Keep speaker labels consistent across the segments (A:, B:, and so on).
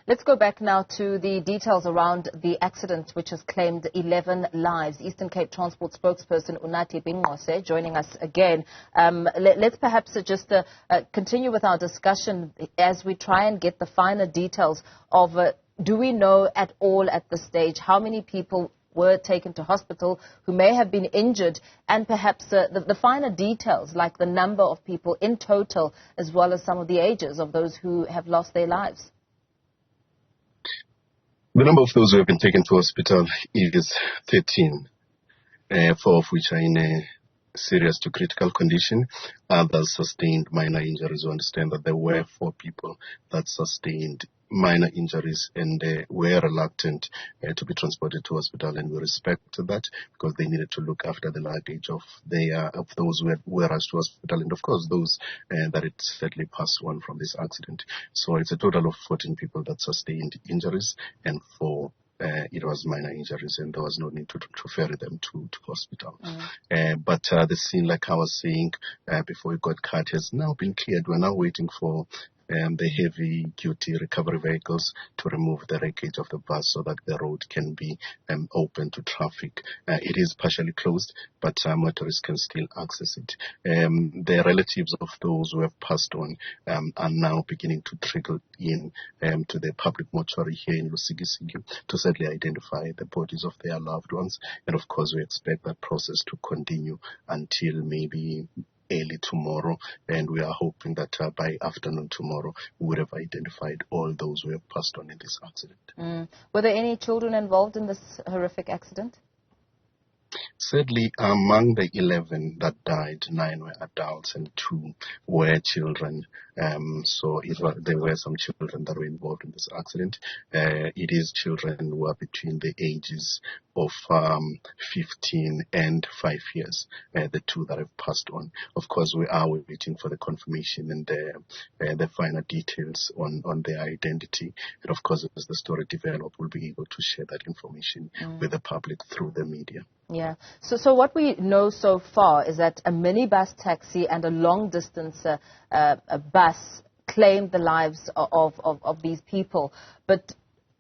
A: Let's go back now to the details around the accident which has claimed 11 lives. Eastern Cape Transport spokesperson Unathi Binqose joining us again. Let's perhaps just continue with our discussion as we try and get the finer details of do we know at all at this stage how many people were taken to hospital who may have been injured, and perhaps the finer details like the number of people in total as well as some of the ages of those who have lost their lives?
B: The number of those who have been taken to hospital is 13, 4 of which are in a serious to critical condition. Others sustained minor injuries. We understand that there were 4 people that sustained minor injuries and were reluctant to be transported to hospital, and we respect that because they needed to look after the luggage of those who were rushed to hospital, and of course those that had sadly passed on from this accident. So it's a total of 14 people that sustained injuries, and 4 it was minor injuries, and there was no need to ferry them to hospital. But the scene, like I was saying before we got cut, has now been cleared. We're now waiting for the heavy-duty recovery vehicles to remove the wreckage of the bus so that the road can be open to traffic. It is partially closed, but motorists can still access it. The relatives of those who have passed on are now beginning to trickle in to the public mortuary here in Lusikisiki to sadly identify the bodies of their loved ones. And of course, we expect that process to continue until maybe early tomorrow, and we are hoping that by afternoon tomorrow we would have identified all those who have passed on in this accident.
A: Were there any children involved in this horrific accident?
B: Sadly, among the 11 that died, 9 were adults and 2 were children. So there were some children that were involved in this accident. It is children who are between the ages of 15 and 5 years, the 2 that have passed on. Of course, we are waiting for the confirmation and the final details on their identity. And of course, as the story develops, we'll be able to share that information with the public through the media.
A: Yeah. So what we know so far is that a minibus taxi and a long-distance a bus claimed the lives of these people. But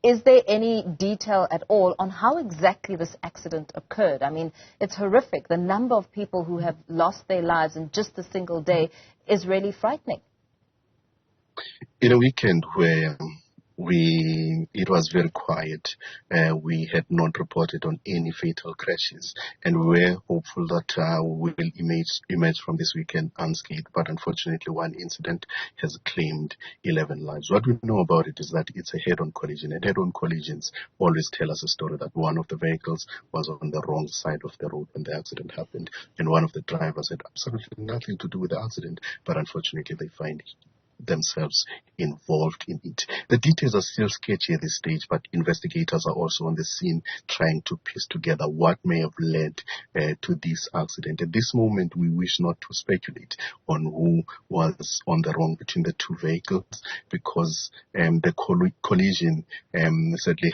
A: is there any detail at all on how exactly this accident occurred? I mean, it's horrific. The number of people who have lost their lives in just a single day is really frightening.
B: In a weekend where it was very quiet. We had not reported on any fatal crashes, and we were hopeful that we will emerge from this weekend unscathed. But unfortunately, one incident has claimed 11 lives. What we know about it is that it's a head-on collision, and head-on collisions always tell us a story that one of the vehicles was on the wrong side of the road when the accident happened, and one of the drivers had absolutely nothing to do with the accident, but unfortunately they find themselves involved in it. The details are still sketchy at this stage, but investigators are also on the scene trying to piece together what may have led to this accident. At this moment, we wish not to speculate on who was on the wrong between the 2 vehicles, because the collision certainly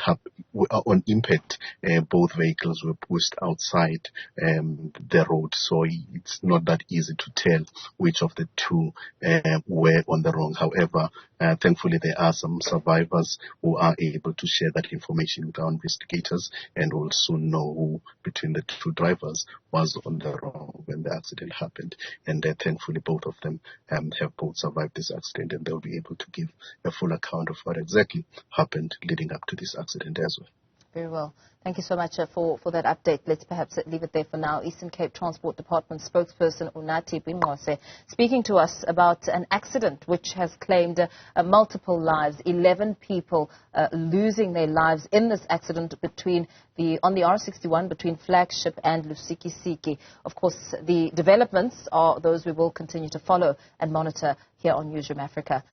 B: on impact, both vehicles were pushed outside the road, so it's not that easy to tell which of the 2 were on the wrong. However, thankfully there are some survivors who are able to share that information with our investigators, and will soon know who between the 2 drivers was on the wrong when the accident happened. And thankfully both of them have both survived this accident, and they'll be able to give a full account of what exactly happened leading up to this accident as well.
A: Very well. Thank you so much for that update. Let's perhaps leave it there for now. Eastern Cape Transport Department spokesperson Unathi Binqose speaking to us about an accident which has claimed multiple lives, 11 people losing their lives in this accident on the R61 between Flagstaff and Lusikisiki. Of course, the developments are those we will continue to follow and monitor here on Newzroom Afrika.